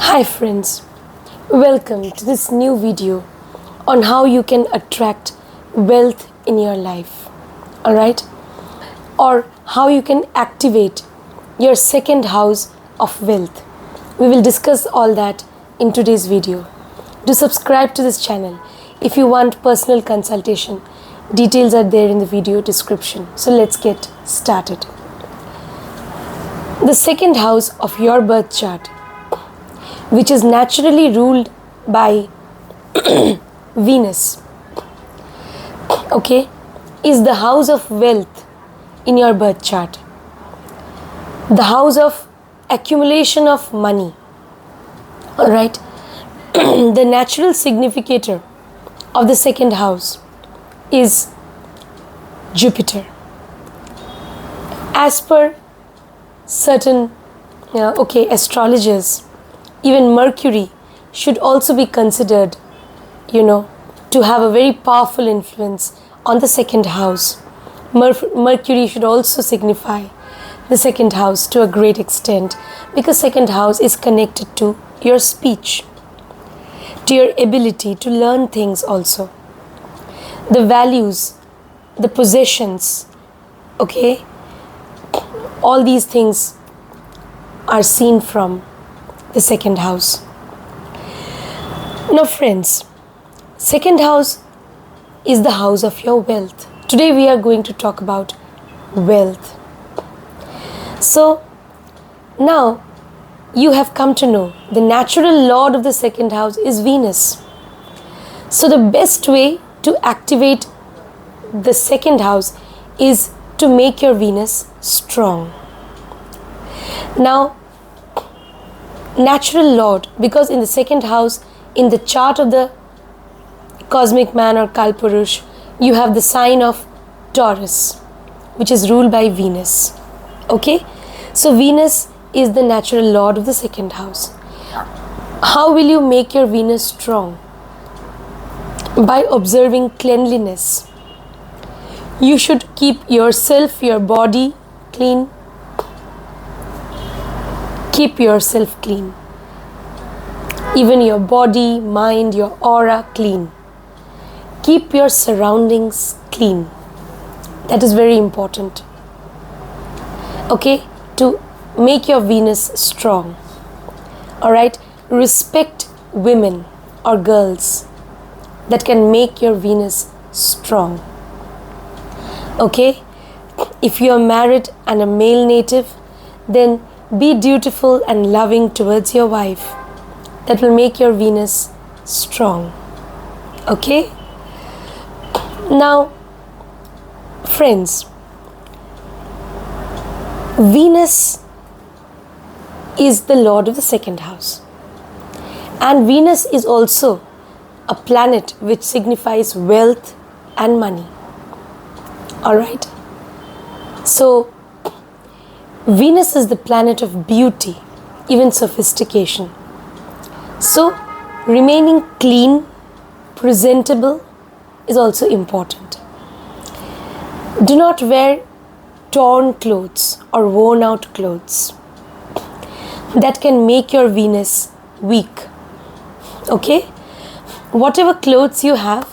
Hi friends, welcome to this new video on how you can attract wealth in your life, alright? Or how you can activate your second house of wealth. We will discuss all that in today's video. Do subscribe to this channel if you want personal consultation. Details are there in the video description. So let's get started. The second house of your birth chart, which is naturally ruled by Venus, okay, is the house of wealth in your birth chart, the house of accumulation of money, all right. The natural significator of the second house is Jupiter. As per certain astrologers, even Mercury should also be considered, to have a very powerful influence on the second house. Mercury should also signify the second house to a great extent, because second house is connected to your speech, to your ability to learn things also. The values, the possessions, okay, all these things are seen from the second house. Now friends, second house is the house of your wealth. Today we are going to talk about wealth. So now you have come to know the natural lord of the second house is Venus. So the best way to activate the second house is to make your Venus strong. Now, natural lord, because in the second house, in the chart of the cosmic man or Kalpurush, you have the sign of Taurus, which is ruled by Venus. Okay, so Venus is the natural lord of the second house. How will you make your Venus strong? By observing cleanliness. You should keep yourself, your body clean. Keep yourself clean. Even your body, mind, your aura clean. Keep your surroundings clean. That is very important. Okay, to make your Venus strong. Alright, respect women or girls that can make your Venus strong. Okay, if you are married and a male native, then be dutiful and loving towards your wife. That will make your Venus strong. Okay? Now, friends, Venus is the lord of the second house. And Venus is also a planet which signifies wealth and money. Alright? So, Venus is the planet of beauty, even sophistication. So, remaining clean, presentable is also important. Do not wear torn clothes or worn out clothes. That can make your Venus weak. Okay? Whatever clothes you have,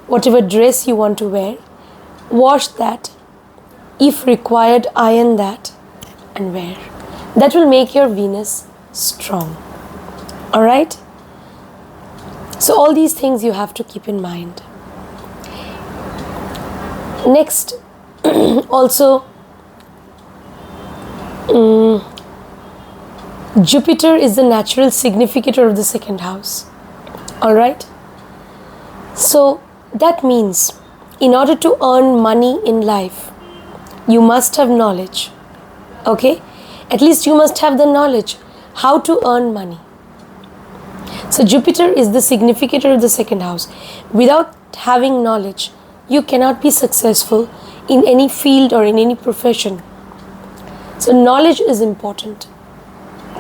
whatever dress you want to wear, wash that. If required, iron that and wear. That will make your Venus strong. Alright? So all these things you have to keep in mind. Next, also, Jupiter is the natural significator of the second house. Alright? So that means in order to earn money in life, you must have knowledge. Okay? At least you must have the knowledge how to earn money. So Jupiter is the significator of the second house. Without having knowledge, you cannot be successful in any field or in any profession. So knowledge is important.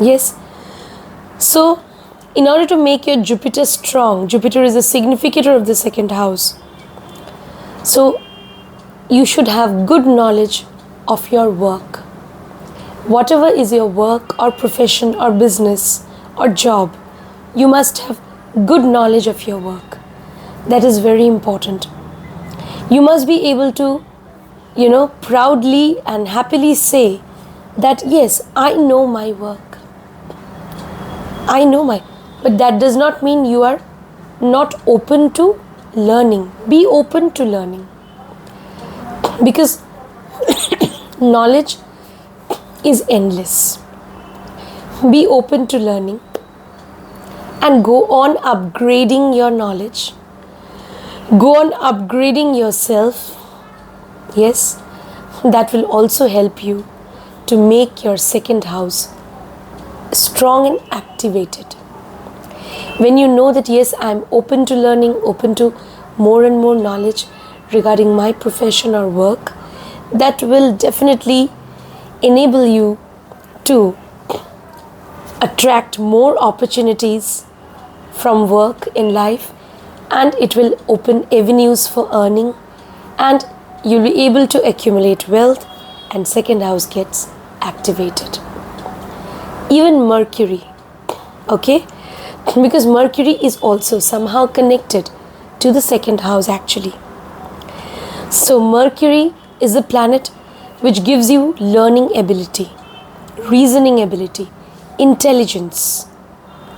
Yes? So, in order to make your Jupiter strong, Jupiter is a significator of the second house. So, you should have good knowledge of your work. Whatever is your work or profession or business or job, you must have good knowledge of your work. That is very important. You must be able to, proudly and happily say that yes, I know my work. But that does not mean you are not open to learning. Be open to learning. Because knowledge is endless. Be open to learning and go on upgrading your knowledge. Go on upgrading yourself. Yes, that will also help you to make your second house strong and activated. When you know that yes, I am open to learning, open to more and more knowledge regarding my profession or work, that will definitely enable you to attract more opportunities from work in life, and it will open avenues for earning, and you'll be able to accumulate wealth, and second house gets activated. Even Mercury, okay? Because Mercury is also somehow connected to the second house actually. So Mercury is a planet which gives you learning ability, reasoning ability, intelligence,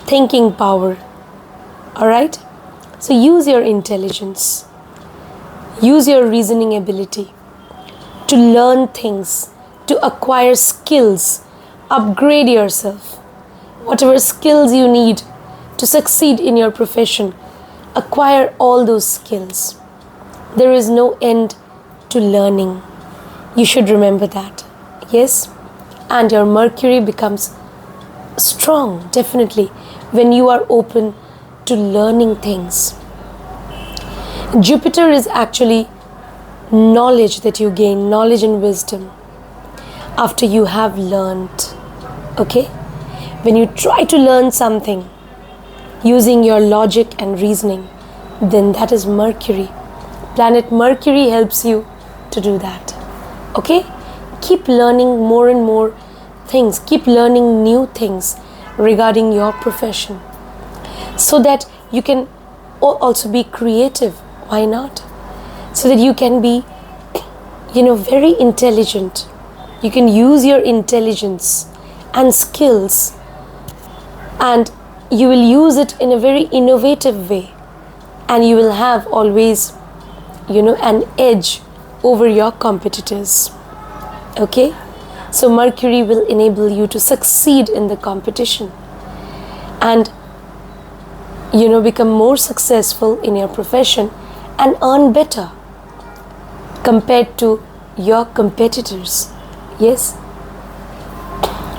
thinking power. Alright? So use your intelligence, use your reasoning ability to learn things, to acquire skills, upgrade yourself. Whatever skills you need to succeed in your profession, acquire all those skills. There is no end to learning. You should remember that. Yes? And your Mercury becomes strong, definitely, when you are open to learning things. Jupiter is actually knowledge that you gain, knowledge and wisdom after you have learned. Okay? When you try to learn something using your logic and reasoning, then that is Mercury. Planet Mercury helps you to do that. Okay? Keep learning more and more things. Keep learning new things regarding your profession, so that you can also be creative. Why not? So that you can be, very intelligent. You can use your intelligence and skills, and you will use it in a very innovative way, and you will have always, an edge over your competitors. Okay? So Mercury will enable you to succeed in the competition and, become more successful in your profession and earn better compared to your competitors. Yes?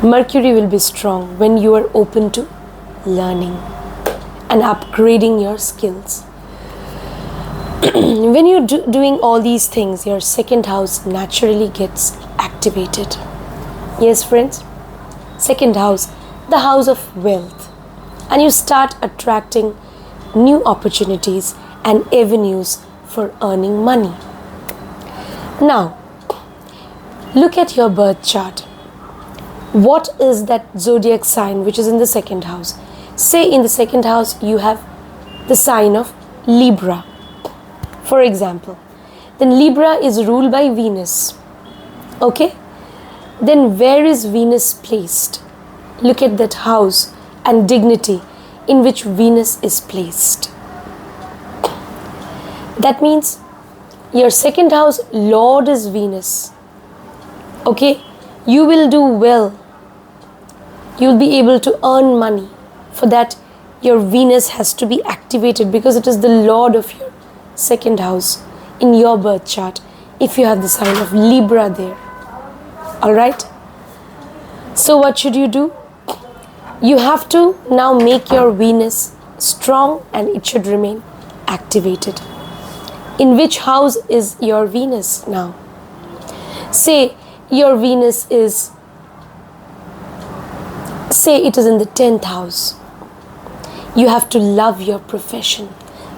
Mercury will be strong when you are open to learning and upgrading your skills. When you're doing all these things, your second house naturally gets activated. Yes, friends? Second house, the house of wealth. And you start attracting new opportunities and avenues for earning money. Now, look at your birth chart. What is that zodiac sign which is in the second house? Say in the second house you have the sign of Libra, for example. Then Libra is ruled by Venus. Okay? Then where is Venus placed? Look at that house and dignity in which Venus is placed. That means your second house Lord is Venus. Okay? You will do well. You will be able to earn money. For that, your Venus has to be activated because it is the Lord of your second house in your birth chart if you have the sign of Libra there. Alright? So what should you do? You have to now make your Venus strong and it should remain activated. In which house is your Venus now? Say your Venus is, it is in the 10th house. You have to love your profession.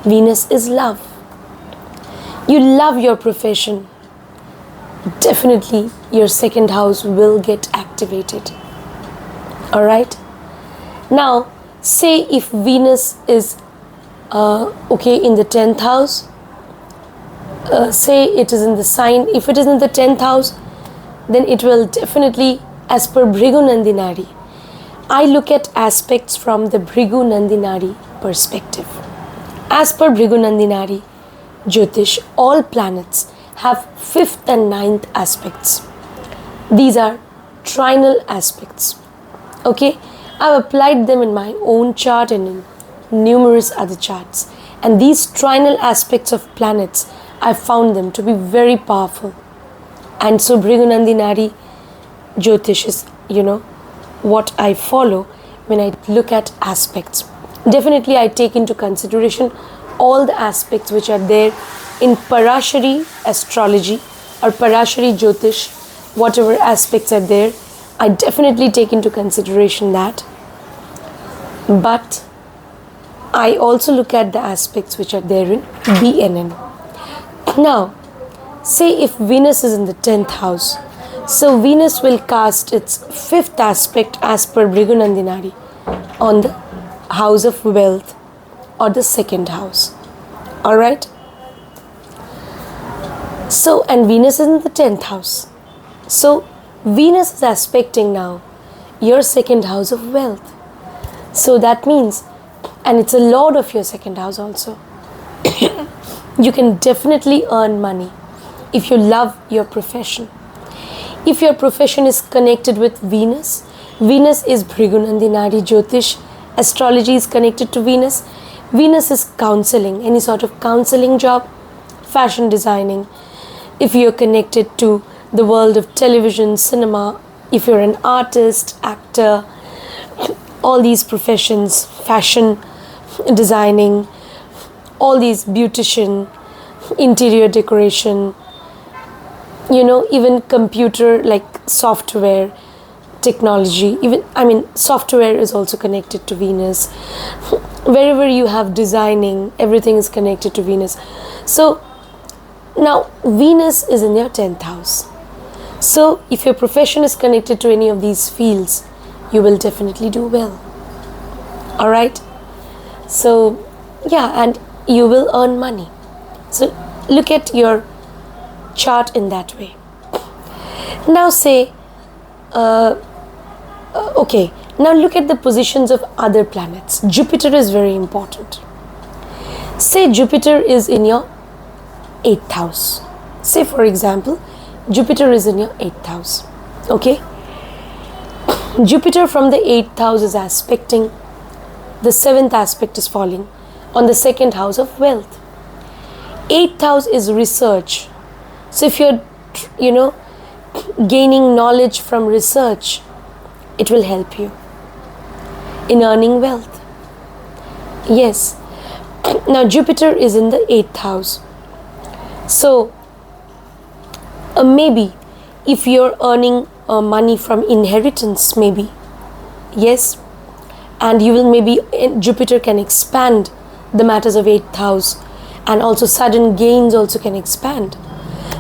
Venus is love. You love your profession. Definitely your second house will get activated. Alright? Now, say if Venus is in the 10th house, say it is in the sign, if it is in the 10th house, then it will definitely, as per Bhrigu Nandinari, I look at aspects from the Bhrigu Nandinari perspective. As per Bhrigu Nandinari Jyotish, all planets have 5th and 9th aspects. These are trinal aspects. Okay, I've applied them in my own chart and in numerous other charts. And these trinal aspects of planets, I found them to be very powerful. And so Bhrigu Nandinari Jyotish is, what I follow when I look at aspects. Definitely I take into consideration all the aspects which are there in Parashari astrology or Parashari Jyotish, whatever aspects are there, I definitely take into consideration that. But I also look at the aspects which are there in BNN. Now, say if Venus is in the 10th house, so Venus will cast its 5th aspect as per Bhrigu Nandinari on the house of wealth or the 2nd house. Alright? So, and Venus is in the 10th house. So, Venus is aspecting now your 2nd house of wealth. So that means, and it's a lord of your 2nd house also, you can definitely earn money if you love your profession. If your profession is connected with Venus, Venus is Bhrigu Nandinari Jyotish, astrology is connected to Venus. Venus is counseling, any sort of counseling job, fashion designing. If you're connected to the world of television, cinema, if you're an artist, actor, all these professions, fashion designing, all these beautician, interior decoration, even computer like software, technology, software is also connected to Venus. Wherever you have designing, everything is connected to Venus. So now Venus is in your 10th house. So if your profession is connected to any of these fields, you will definitely do well. Alright? So yeah, and you will earn money. So look at your chart in that way. Now say, now look at the positions of other planets. Jupiter is very important. Say Jupiter is in your 8th house. Say for example, Jupiter is in your 8th house. Okay? Jupiter from the 8th house is aspecting, the 7th aspect is falling on the 2nd house of wealth. 8th house is research. So if you're, gaining knowledge from research, it will help you in earning wealth. Yes. Now Jupiter is in the 8th house. So maybe if you're earning money from inheritance, maybe, yes, and you will maybe, Jupiter can expand the matters of 8th house, and also sudden gains also can expand.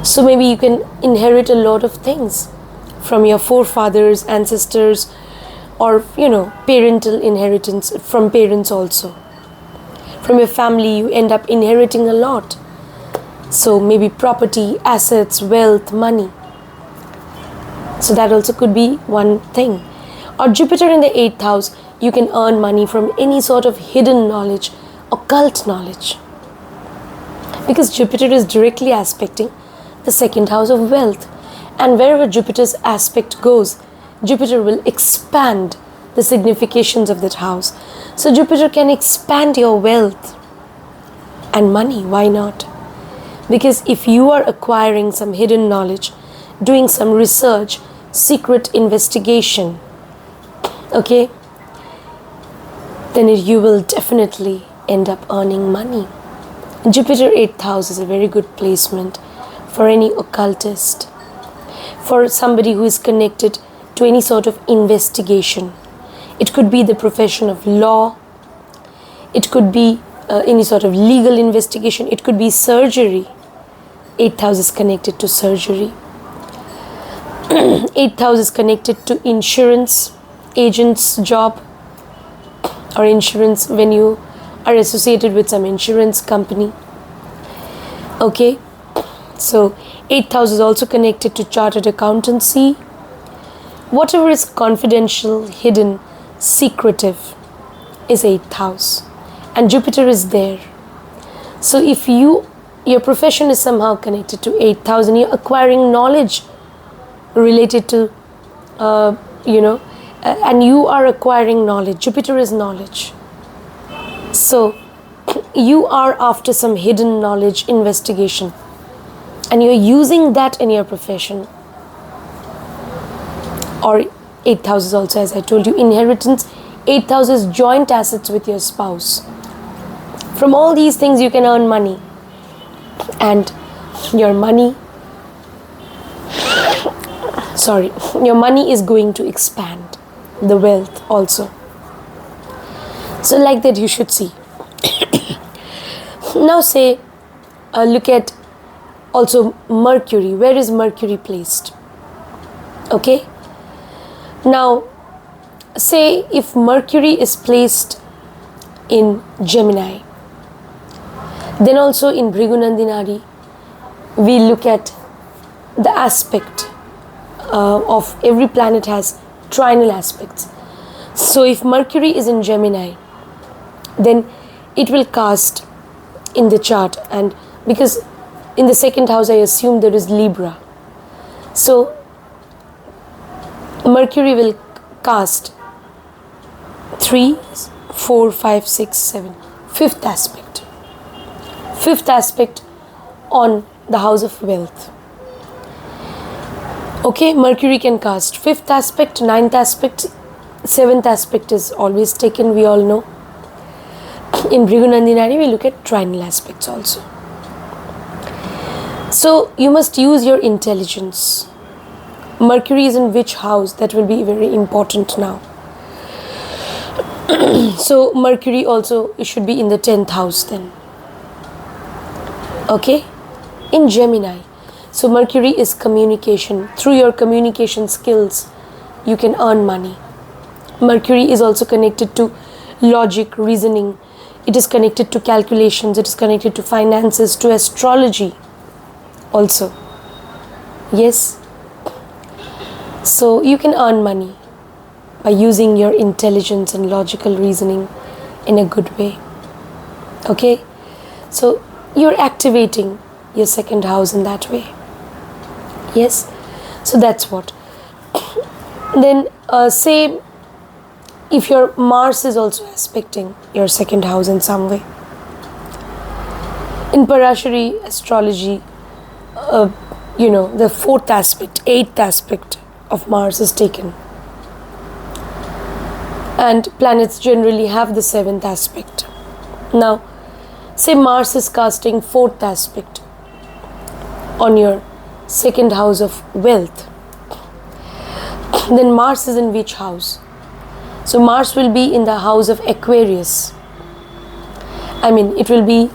So maybe you can inherit a lot of things from your forefathers, ancestors, or parental inheritance from parents also. From your family you end up inheriting a lot. So maybe property, assets, wealth, money. So that also could be one thing. Or Jupiter in the 8th house, you can earn money from any sort of hidden knowledge, occult knowledge. Because Jupiter is directly aspecting the 2nd house of wealth. And wherever Jupiter's aspect goes, Jupiter will expand the significations of that house. So Jupiter can expand your wealth and money. Why not? Because if you are acquiring some hidden knowledge, doing some research, secret investigation, okay, then you will definitely end up earning money. Jupiter 8th house is a very good placement for any occultist, for somebody who is connected to any sort of investigation. It could be the profession of law, it could be any sort of legal investigation, it could be surgery. 8th house is connected to surgery. 8th house is connected to insurance agent's job. or insurance when you are associated with some insurance company. Okay, so 8th house is also connected to chartered accountancy. Whatever is confidential, hidden, secretive is 8th house, and Jupiter is there. So if your profession is somehow connected to 8th house and you're acquiring knowledge related to and you are acquiring knowledge, Jupiter is knowledge, so you are after some hidden knowledge investigation and you're using that in your profession. Or 8th house is also, as I told you, inheritance. 8th house is joint assets with your spouse. From all these things you can earn money, and your money is going to expand the wealth also. So like that you should see. Now say, look at also Mercury. Where is Mercury placed? Okay. Now say if Mercury is placed in Gemini, then also in Bhrigunandinari we look at the aspect of every planet has trinal aspects. So if Mercury is in Gemini, then it will cast in the chart, and because in the 2nd house I assume there is Libra, so Mercury will cast 3, 4, 5, 6, 7, 5th aspect. 5th aspect on the house of wealth. Okay, Mercury can cast 5th aspect, 9th aspect, 7th aspect is always taken, we all know. In Bhrigunandinari we look at trinal aspects also. So you must use your intelligence. Mercury is in which house? That will be very important now. So Mercury also should be in the 10th house then. Okay, in Gemini. So Mercury is communication. Through your communication skills you can earn money. Mercury is also connected to logic, reasoning. It is connected to calculations. It is connected to finances, to astrology also. Yes. So you can earn money by using your intelligence and logical reasoning in a good way. Okay. So you're activating your 2nd house in that way. Yes. So that's what. Then say if your Mars is also aspecting your 2nd house in some way. In Parashari astrology, the 4th aspect, 8th aspect of Mars is taken. And planets generally have the 7th aspect. Now, say Mars is casting 4th aspect on your 2nd house of wealth. Then Mars is in which house? So Mars will be in the house of Aquarius. It will be,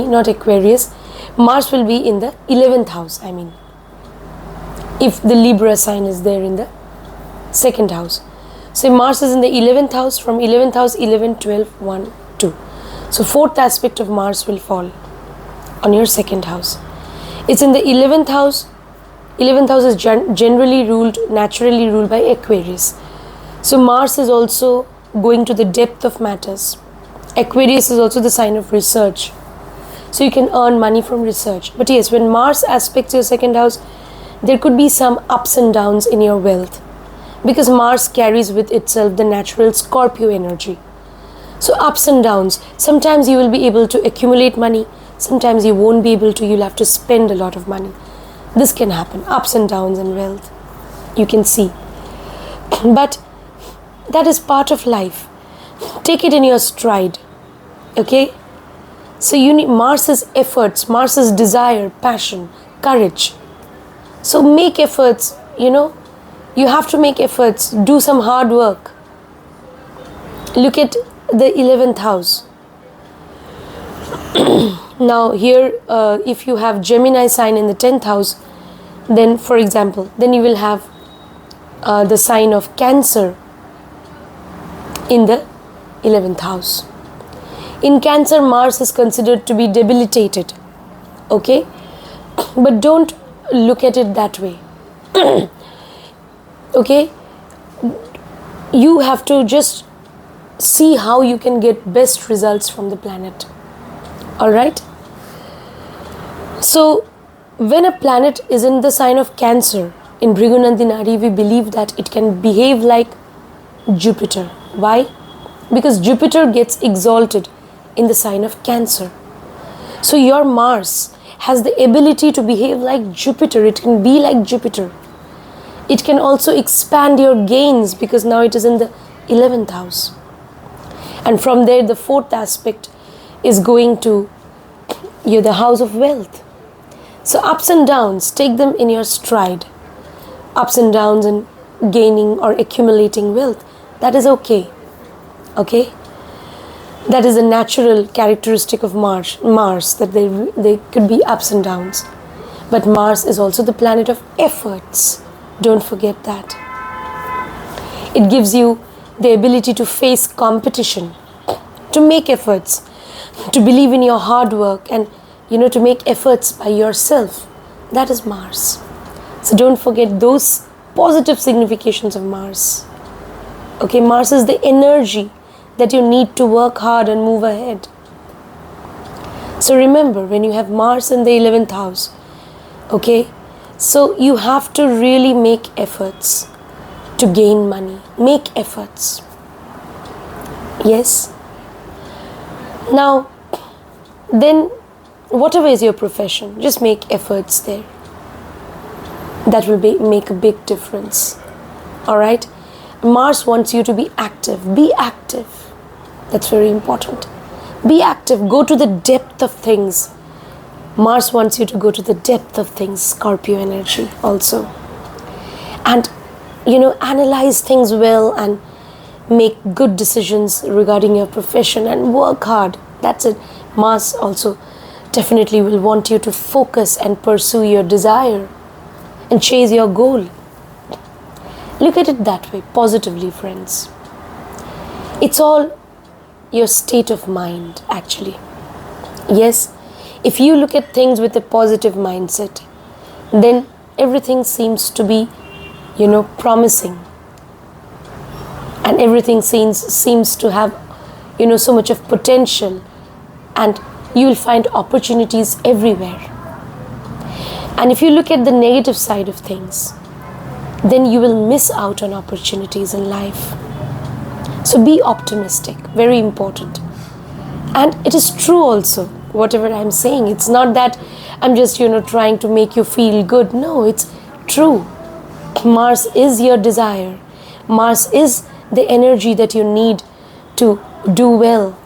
not Aquarius. Mars will be in the 11th house, if the Libra sign is there in the 2nd house. So Mars is in the 11th house, from 11th house, 11, 12, 1, 2. So 4th aspect of Mars will fall on your 2nd house. It's in the 11th house. 11th house is naturally ruled by Aquarius. So Mars is also going to the depth of matters. Aquarius is also the sign of research. So you can earn money from research. But yes, when Mars aspects your 2nd house, there could be some ups and downs in your wealth, because Mars carries with itself the natural Scorpio energy. So ups and downs. Sometimes you will be able to accumulate money. Sometimes you won't be able to. You'll have to spend a lot of money. This can happen. Ups and downs in wealth. You can see. But that is part of life. Take it in your stride. Okay? So you need Mars's efforts, Mars's desire, passion, courage. So make efforts, You have to make efforts. Do some hard work. Look at the 11th house. Now here, if you have Gemini sign in the 10th house, then for example, then you will have the sign of Cancer in the 11th house. In Cancer, Mars is considered to be debilitated. Okay? But don't look at it that way. Okay? You have to just see how you can get best results from the planet. Alright? So, when a planet is in the sign of Cancer, in Bhrigunandinari, we believe that it can behave like Jupiter. Why? Because Jupiter gets exalted in the sign of Cancer. So your Mars has the ability to behave like Jupiter. It can be like Jupiter. It can also expand your gains because now it is in the 11th house. And from there, the 4th aspect is going to the house of wealth. So ups and downs, take them in your stride. Ups and downs in gaining or accumulating wealth, that is okay. Okay? That is a natural characteristic of Mars, that they could be ups and downs. But Mars is also the planet of efforts. Don't forget that. It gives you the ability to face competition, to make efforts, to believe in your hard work and to make efforts by yourself. That is Mars. So don't forget those positive significations of Mars. Okay, Mars is the energy that you need to work hard and move ahead. So remember, when you have Mars in the 11th house, okay, so you have to really make efforts to gain money. Make efforts. Yes. Now, then, whatever is your profession, just make efforts there. That will make a big difference. Alright? Mars wants you to be active. Be active. That's very important. Be active. Go to the depth of things. Mars wants you to go to the depth of things. Scorpio energy also. And, analyze things well and make good decisions regarding your profession and work hard. That's it. Mars also definitely will want you to focus and pursue your desire and chase your goal. Look at it that way, positively, friends. It's all your state of mind, actually. Yes, if you look at things with a positive mindset, then everything seems to be, promising. And everything seems to have, so much of potential. And you will find opportunities everywhere. And if you look at the negative side of things, then you will miss out on opportunities in life. So be optimistic, very important. And it is true also, whatever I'm saying. It's not that I'm just, trying to make you feel good. No, it's true. Mars is your desire. Mars is the energy that you need to do well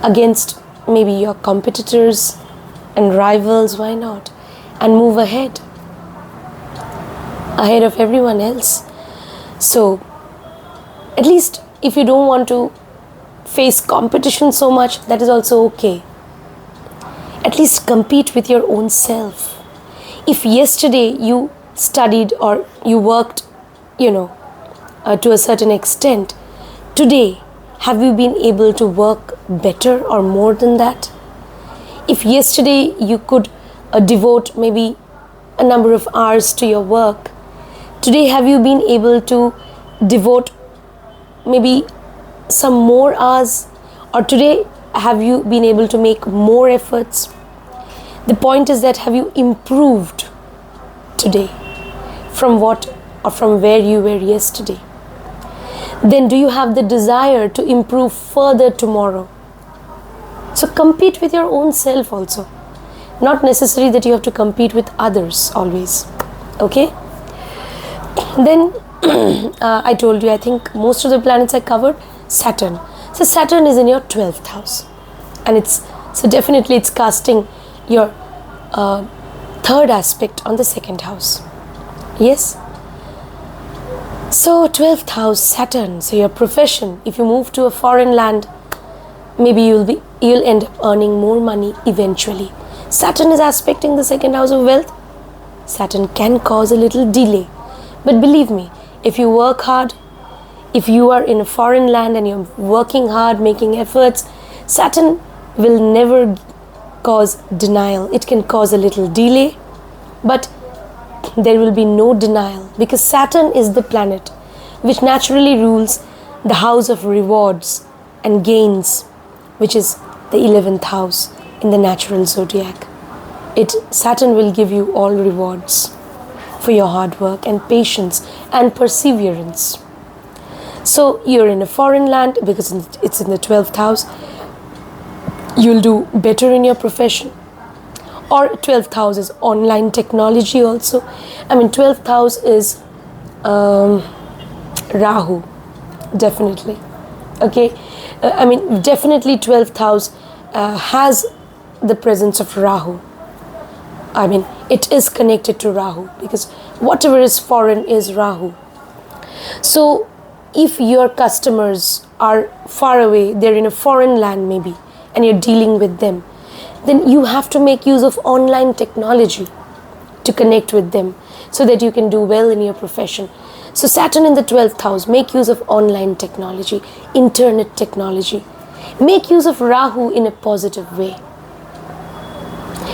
against maybe your competitors and rivals. Why not? And move ahead of everyone else. So at least if you don't want to face competition so much, that is also okay. At least compete with your own self. If yesterday you studied or you worked, to a certain extent, today have you been able to work better or more than that? If yesterday you could devote maybe a number of hours to your work, today have you been able to devote maybe some more hours, or today have you been able to make more efforts? The point is that have you improved today from what or from where you were yesterday? Then do you have the desire to improve further tomorrow? So compete with your own self also. Not necessary that you have to compete with others always. Okay? Then I told you, I think most of the planets I covered. Saturn. So Saturn is in your 12th house. And definitely it's casting your third aspect on the 2nd house. Yes? So 12th house, Saturn. So your profession, if you move to a foreign land, maybe you'll end up earning more money eventually. Saturn is aspecting the 2nd house of wealth. Saturn can cause a little delay. But believe me, if you work hard, If you are in a foreign land and you're working hard, making efforts, Saturn will never cause denial. It can cause a little delay, but there will be no denial, because Saturn is the planet which naturally rules the house of rewards and gains, which is the 11th house in the natural zodiac. Saturn will give you all rewards for your hard work and patience and perseverance. So you're in a foreign land because it's in the 12th house. You'll do better in your profession. Or 12th house is online technology also. 12th house is Rahu, definitely. Okay, definitely 12th house has the presence of Rahu. It is connected to Rahu, because whatever is foreign is Rahu. So if your customers are far away, they're in a foreign land maybe, and you're dealing with them, then you have to make use of online technology to connect with them so that you can do well in your profession. So Saturn in the 12th house, make use of online technology, internet technology. Make use of Rahu in a positive way.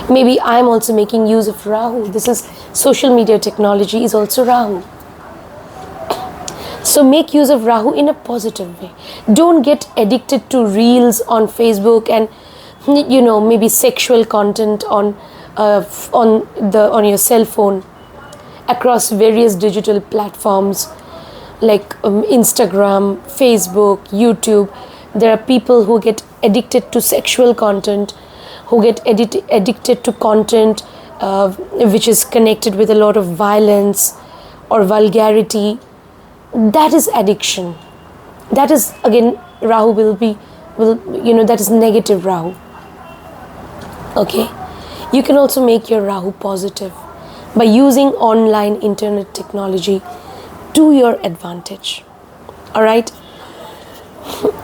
Maybe I'm also making use of Rahu. This is social media technology is also Rahu. So make use of Rahu in a positive way. Don't get addicted to reels on Facebook and maybe sexual content on your cell phone across various digital platforms like Instagram, Facebook, YouTube. There are people who get addicted to sexual content, who get addicted to content which is connected with a lot of violence or vulgarity. That is addiction. That is, again, Rahu that is negative Rahu. Okay, you can also make your Rahu positive by using online internet technology to your advantage. All right.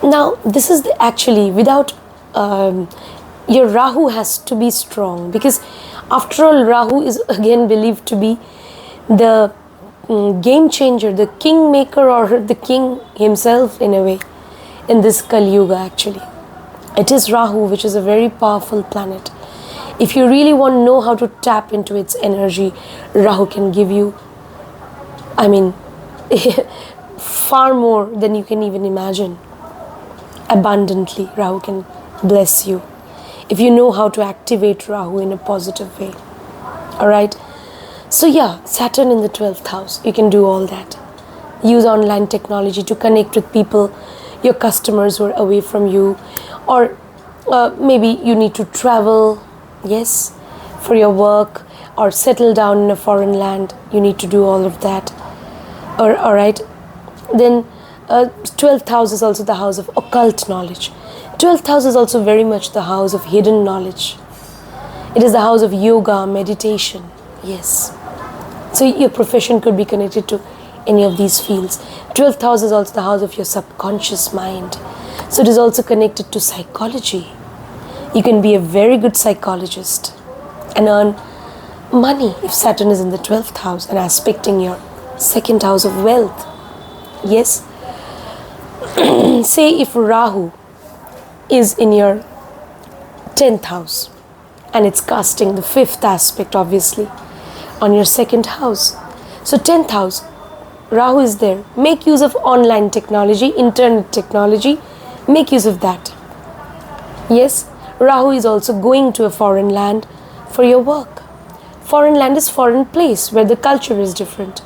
Now, this is actually without your Rahu has to be strong, because after all, Rahu is again believed to be the game changer, the king maker, or the king himself in a way in this Kali Yuga. Actually, it is Rahu which is a very powerful planet. If you really want to know how to tap into its energy, Rahu can give you far more than you can even imagine. Abundantly, Rahu can bless you if you know how to activate Rahu in a positive way. Alright, so yeah, Saturn in the 12th house, you can do all that. Use online technology to connect with people, your customers who are away from you, or maybe you need to travel, yes, for your work, or settle down in a foreign land. You need to do all of that. Alright, then 12th house is also the house of occult knowledge. 12th house is also very much the house of hidden knowledge. It is the house of yoga, meditation. Yes. So your profession could be connected to any of these fields. 12th house is also the house of your subconscious mind. So it is also connected to psychology. You can be a very good psychologist and earn money if Saturn is in the 12th house and aspecting your second house of wealth. Yes. Say if Rahu is in your 10th house and it's casting the 5th aspect, obviously, on your second house. So 10th house, Rahu is there. Make use of online technology, internet technology. Make use of that. Yes, Rahu is also going to a foreign land for your work. Foreign land is foreign place where the culture is different.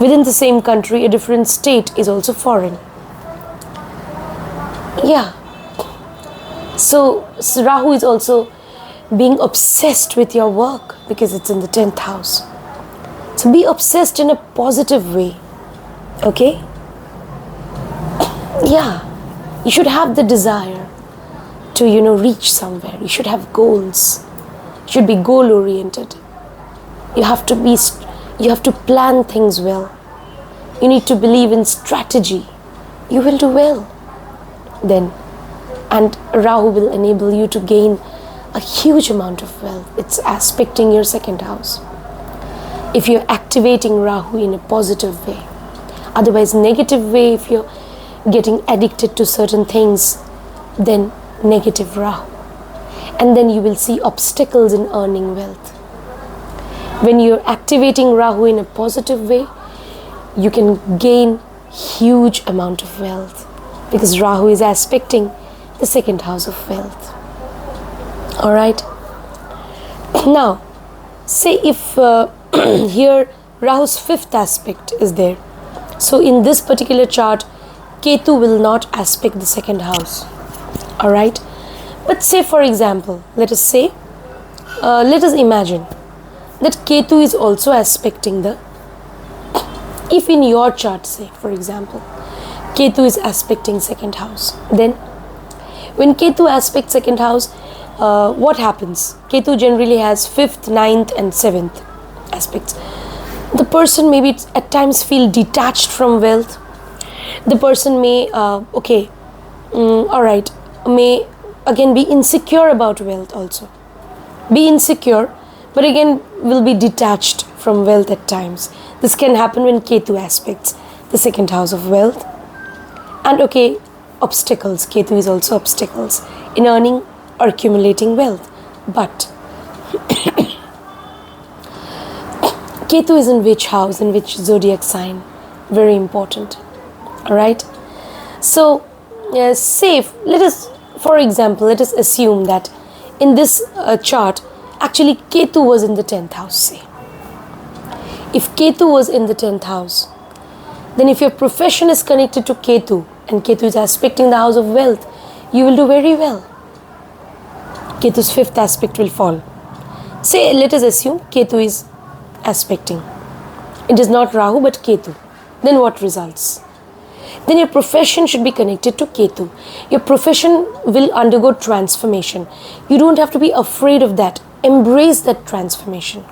Within the same country, a different state is also foreign. Yeah. So Rahu is also being obsessed with your work because it's in the 10th house. So be obsessed in a positive way. Okay? Yeah. You should have the desire to, reach somewhere. You should have goals. You should be goal oriented. You have to plan things well. You need to believe in strategy. You will do well then. And Rahu will enable you to gain a huge amount of wealth. It's aspecting your second house. If you're activating Rahu in a positive way, Otherwise, negative way, if you're getting addicted to certain things, then negative Rahu. And then you will see obstacles in earning wealth. When you're activating Rahu in a positive way, you can gain huge amount of wealth, because Rahu is aspecting the second house of wealth. Alright. Now, say if here Rahu's fifth aspect is there. So in this particular chart, Ketu will not aspect the second house. Alright. But say for example, let us imagine that Ketu is also aspecting the, if in your chart, say for example, Ketu is aspecting second house, then when Ketu aspects second house, what happens? Ketu generally has 5th, 9th and 7th aspects. The person maybe at times feel detached from wealth. The person may, may again be insecure about wealth also. Be insecure, but again will be detached from wealth at times. This can happen when Ketu aspects the second house of wealth. And obstacles. Ketu is also obstacles in earning or accumulating wealth. But Ketu is in which house, in which zodiac sign? Very important. Alright. So, let us assume that in this chart, actually Ketu was in the 10th house, say. If Ketu was in the 10th house, then if your profession is connected to Ketu, and Ketu is aspecting the house of wealth, you will do very well. Ketu's 5th aspect will fall. Say, let us assume Ketu is aspecting. It is not Rahu but Ketu. Then what results? Then your profession should be connected to Ketu. Your profession will undergo transformation. You don't have to be afraid of that. Embrace that transformation.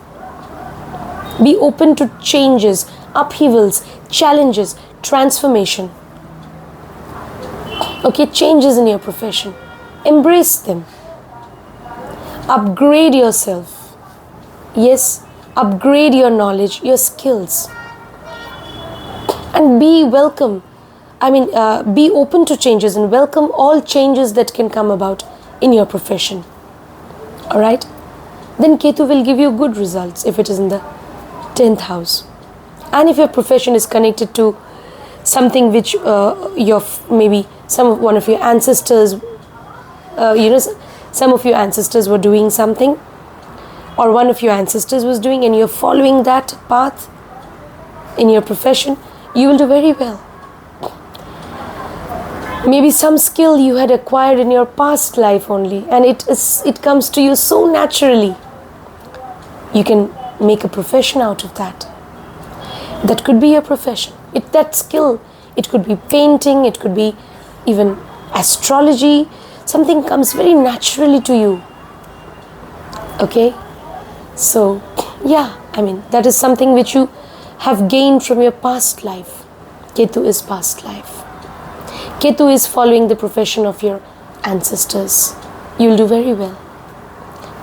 Be open to changes, upheavals, challenges, transformation. Changes in your profession. Embrace them. Upgrade yourself. Yes, upgrade your knowledge, your skills. And be welcome. Be open to changes and welcome all changes that can come about in your profession. Alright? Then Ketu will give you good results if it is in the 10th house. And if your profession is connected to something which one of your ancestors, some of your ancestors were doing something, or one of your ancestors was doing, and you're following that path in your profession, you will do very well. Maybe some skill you had acquired in your past life only, and it comes to you so naturally. You can make a profession out of that. That could be your profession. That skill, it could be painting, it could be even astrology. Something comes very naturally to you. So, that is something which you have gained from your past life. Ketu is past life. Ketu is following the profession of your ancestors. You will do very well.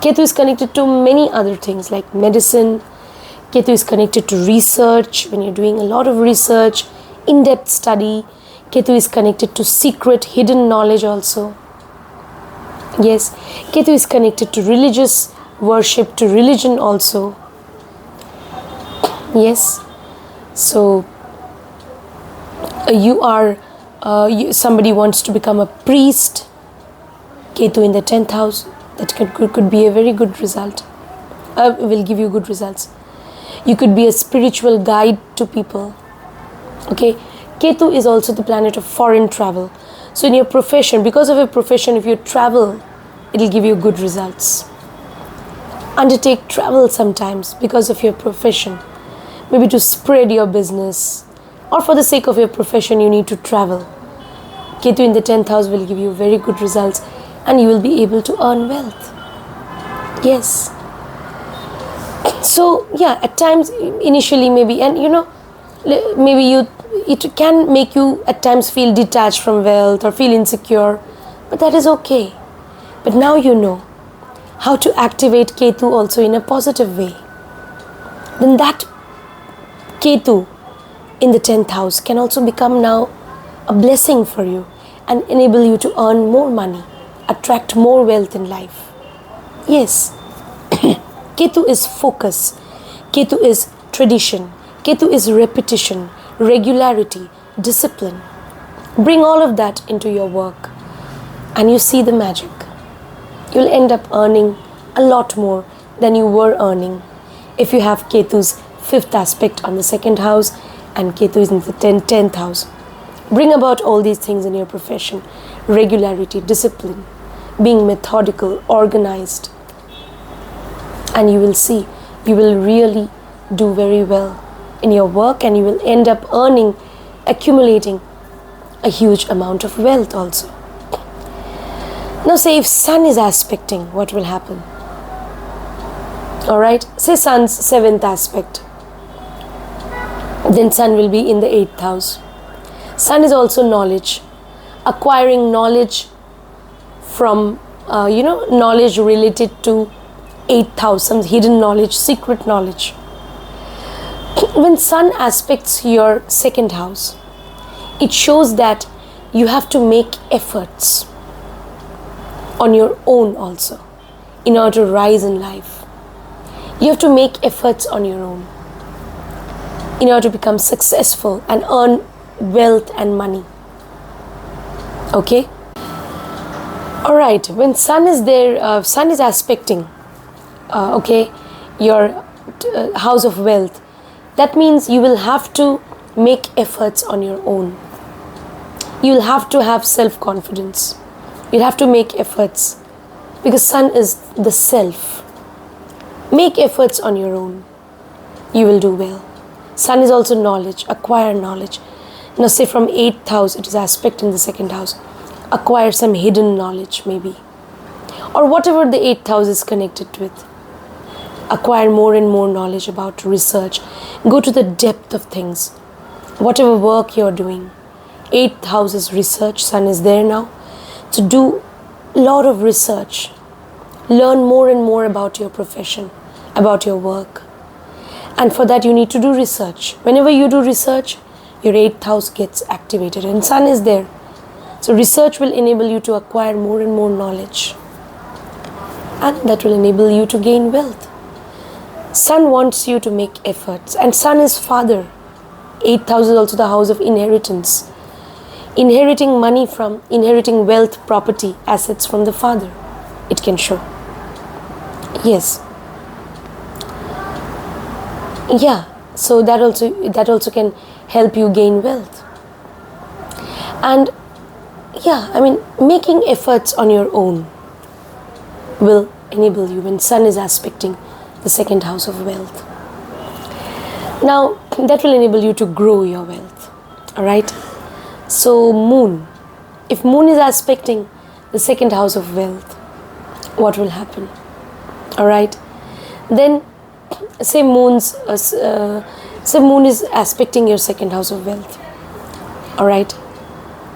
Ketu is connected to many other things like medicine. Ketu is connected to research. When you're doing a lot of research, in-depth study. Ketu is connected to secret, hidden knowledge also. Yes, Ketu is connected to religious worship, to religion also. Yes. So, somebody wants to become a priest. Ketu in the 10th house. That could be a very good result. Will give you good results. You could be a spiritual guide to people. Ketu is also the planet of foreign travel. So in your profession, because of your profession, if you travel, it will give you good results. Undertake travel sometimes because of your profession. Maybe to spread your business, or for the sake of your profession, you need to travel. Ketu in the 10th house will give you very good results, and you will be able to earn wealth. Yes. So, at times, initially maybe, and it can make you at times feel detached from wealth or feel insecure, but that is okay. But now you know how to activate Ketu also in a positive way. Then that Ketu in the 10th house can also become now a blessing for you and enable you to earn more money, attract more wealth in life. Yes, Ketu is focus, Ketu is tradition, Ketu is repetition, regularity, discipline. Bring all of that into your work and you see the magic. You'll end up earning a lot more than you were earning if you have Ketu's 5th aspect on the 2nd house and Ketu is in the 10th house. Bring about all these things in your profession. Regularity, discipline, being methodical, organized. And you will see, you will really do very well in your work and you will end up earning, accumulating a huge amount of wealth also. Now say if Sun is aspecting, what will happen? Alright, say Sun's 7th aspect. Then Sun will be in the 8th house. Sun is also knowledge, acquiring knowledge from, knowledge related to 8th house, some hidden knowledge, secret knowledge. When Sun aspects your 2nd house, it shows that you have to make efforts on your own also in order to rise in life. You have to make efforts on your own in order to become successful and earn wealth and money. Okay? Alright, when Sun is there, Sun is aspecting, your house of wealth. That means you will have to make efforts on your own. You will have to have self-confidence. You'll have to make efforts because Sun is the self. Make efforts on your own. You will do well. Sun is also knowledge, acquire knowledge. Now say from 8th house, it is aspect in the 2nd house. Acquire some hidden knowledge maybe. Or whatever the 8th house is connected with. Acquire more and more knowledge about research. Go to the depth of things. Whatever work you're doing. 8th house is research, Sun is there now. To do a lot of research. Learn more and more about your profession, about your work. And for that you need to do research. Whenever you do research, your 8th house gets activated and Sun is there. So research will enable you to acquire more and more knowledge. And that will enable you to gain wealth. Sun wants you to make efforts. And Sun is father. 8th house is also the house of inheritance. Inheriting money from, inheriting wealth, property, assets from the father. It can show. Yes. Yeah. So that also can help you gain wealth. And making efforts on your own will enable you when Sun is aspecting the 2nd house of wealth. Now that will enable you to grow your wealth. Alright. So Moon. If Moon is aspecting the 2nd house of wealth, what will happen? Alright. Then say Moon is aspecting your 2nd house of wealth. Alright.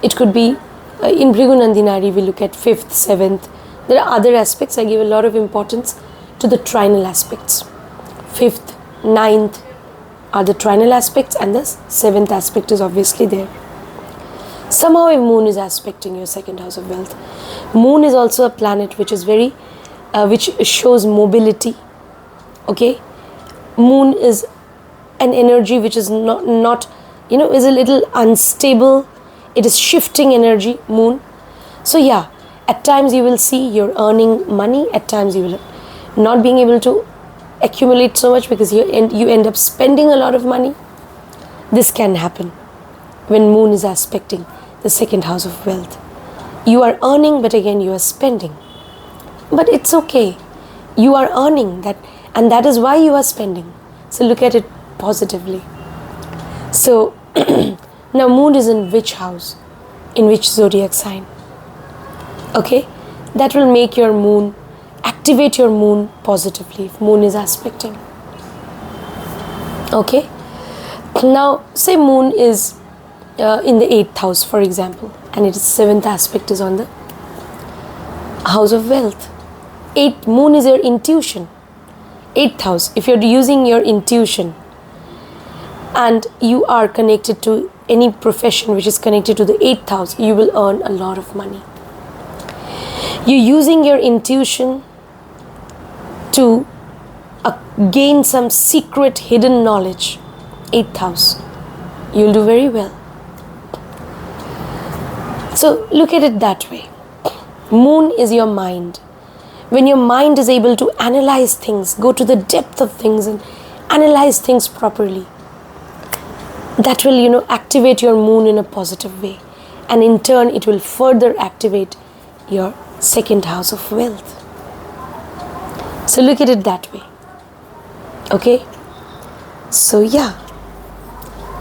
It could be in Bhrigu Nandinari we look at 5th, 7th. There are other aspects. I give a lot of importance to the trinal aspects. 5th, 9th are the trinal aspects and the 7th aspect is obviously there. Somehow if Moon is aspecting your 2nd house of wealth, Moon is also a planet which is very, which shows mobility. Okay, Moon is an energy which is not is a little unstable. It is shifting energy, Moon. So yeah, at times you will see you're earning money. At times you will not being able to accumulate so much because you end up spending a lot of money. This can happen when Moon is aspecting the 2nd house of wealth. You are earning, but again you are spending. But it's okay. You are earning that, and that is why you are spending. So look at it positively. So now Moon is in which house? In which zodiac sign? Okay, that will make your Moon, activate your Moon positively if Moon is aspecting. Okay, now say Moon is in the 8th house, for example, and its 7th aspect is on the house of wealth. Moon is your intuition. 8th house, if you're using your intuition, and you are connected to any profession which is connected to the 8th house, you will earn a lot of money. You're using your intuition to gain some secret hidden knowledge. 8th house, you'll do very well. So look at it that way. Moon is your mind. When your mind is able to analyze things, go to the depth of things and analyze things properly, that will, activate your moon in a positive way. And in turn, it will further activate your 2nd house of wealth. So look at it that way. Okay? So yeah.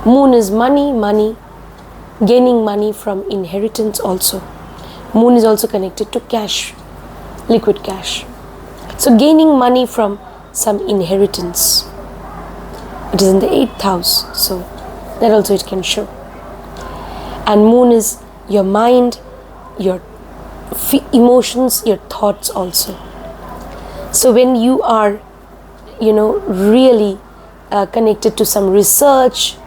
Moon is money, gaining money from inheritance also. Moon is also connected to cash, liquid cash. So gaining money from some inheritance. It is in the 8th house, so that also it can show. And moon is your mind, your emotions, your thoughts also. So when you are, really connected to some research,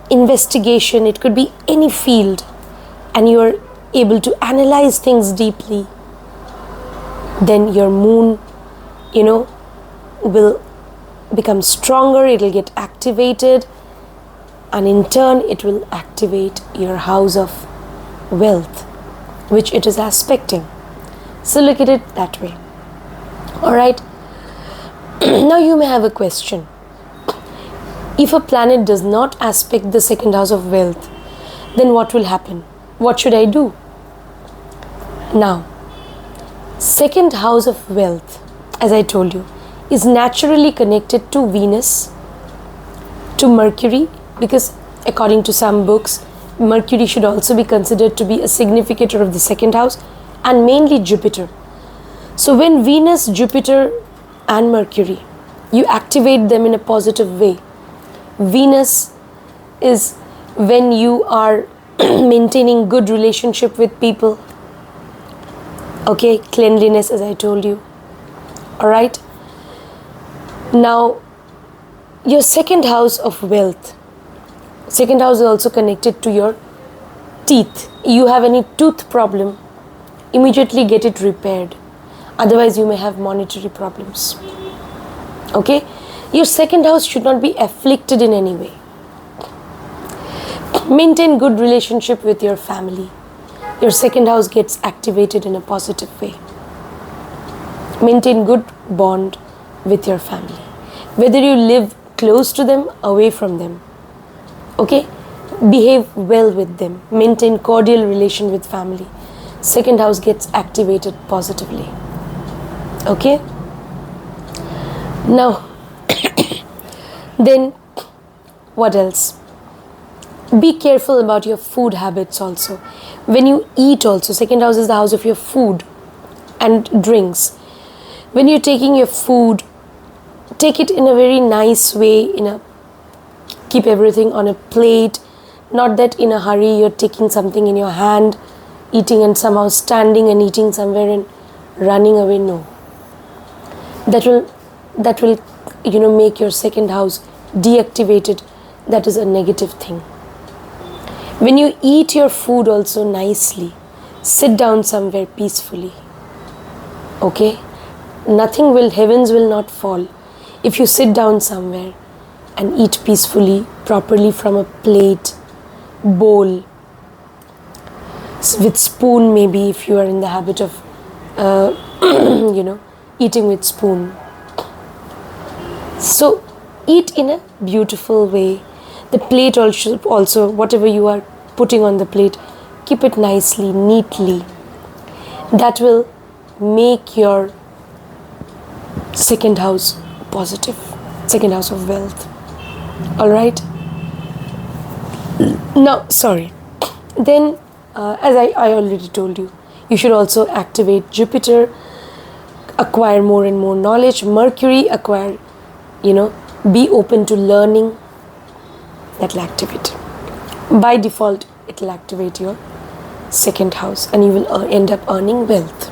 investigation, it could be any field, and you are able to analyze things deeply, then your moon, will become stronger, it will get activated, and in turn it will activate your house of wealth, which it is aspecting. So look at it that way. Alright. Now you may have a question. If a planet does not aspect the 2nd house of wealth, then what will happen? What should I do? Now, 2nd house of wealth, as I told you, is naturally connected to Venus, to Mercury, because according to some books, Mercury should also be considered to be a significator of the 2nd house, and mainly Jupiter. So when Venus, Jupiter and Mercury, you activate them in a positive way. Venus is when you are maintaining good relationship with people. Okay, cleanliness, as I told you. Alright. Now, your 2nd house of wealth. 2nd house is also connected to your teeth. You have any tooth problem, immediately get it repaired. Otherwise, you may have monetary problems. Okay? Your 2nd house should not be afflicted in any way. Maintain good relationship with your family. Your 2nd house gets activated in a positive way. Maintain good bond with your family. Whether you live close to them, away from them. Okay? Behave well with them. Maintain cordial relation with family. 2nd house gets activated positively. Okay? Now, then what else? Be careful about your food habits also. When you eat also, 2nd house is the house of your food and drinks. When you're taking your food, take it in a very nice way, keep everything on a plate, not that in a hurry you're taking something in your hand, eating and somehow standing and eating somewhere and running away. No. That will make your 2nd house deactivated. That is a negative thing. When you eat your food also nicely, sit down somewhere peacefully. Okay? Heavens will not fall if you sit down somewhere and eat peacefully, properly from a plate, bowl, with spoon maybe, if you are in the habit of, eating with spoon. So, eat in a beautiful way. The plate also, whatever you are putting on the plate, keep it nicely, neatly. That will make your 2nd house positive, 2nd house of wealth. Alright? Now, sorry. Then, as I already told you, you should also activate Jupiter, acquire more and more knowledge. Mercury, acquire, be open to learning. That will activate. By default, it will activate your 2nd house and you will end up earning wealth.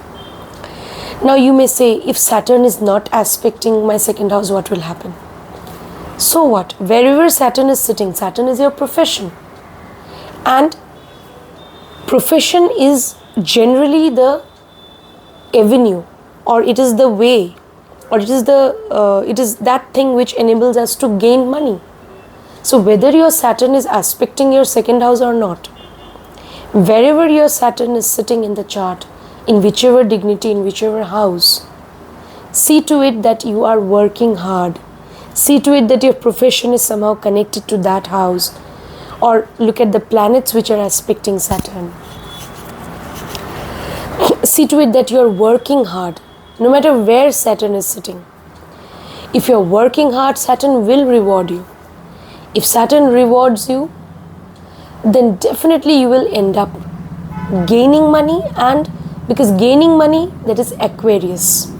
Now you may say, if Saturn is not aspecting my 2nd house, what will happen? So what? Wherever Saturn is sitting, Saturn is your profession. And profession is generally the avenue, or it is the way, or it is that thing which enables us to gain money. So whether your Saturn is aspecting your second house or not, wherever your Saturn is sitting in the chart, in whichever dignity, in whichever house, see to it that you are working hard. See to it that your profession is somehow connected to that house, or look at the planets which are aspecting Saturn. See to it that you are working hard, no matter where Saturn is sitting. If you are working hard, Saturn will reward you. If Saturn rewards you, then definitely you will end up gaining money, and because gaining money, that is Aquarius.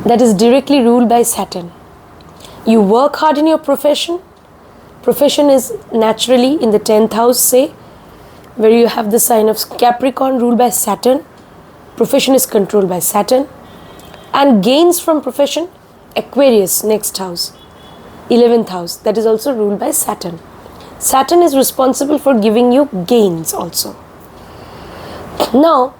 That is directly ruled by Saturn. You work hard in your profession. Profession is naturally in the 10th house, say, where you have the sign of Capricorn ruled by Saturn. Profession is controlled by Saturn. And gains from profession, Aquarius, next house, 11th house, that is also ruled by Saturn. Saturn is responsible for giving you gains also. Now,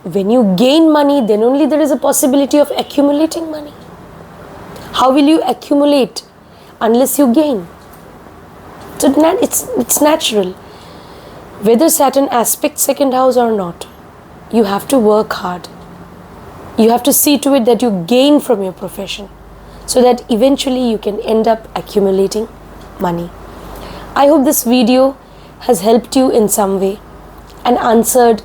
when you gain money, then only there is a possibility of accumulating money. How will you accumulate unless you gain? So it's natural. Whether Saturn aspects second house or not, you have to work hard. You have to see to it that you gain from your profession, so that eventually you can end up accumulating money. I hope this video has helped you in some way and answered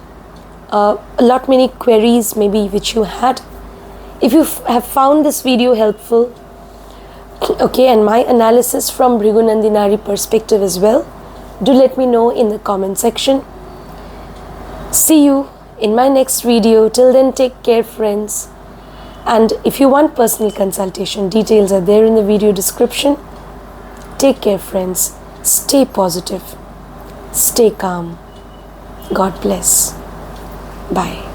a lot many queries maybe which you had. If you have found this video helpful, okay, and my analysis from Bhrigu Nandinari perspective as well, do let me know in the comment section. See you in my next video. Till then, take care, friends. And if you want personal consultation, details are there in the video description. Take care, friends. Stay positive. Stay calm. God bless. Bye.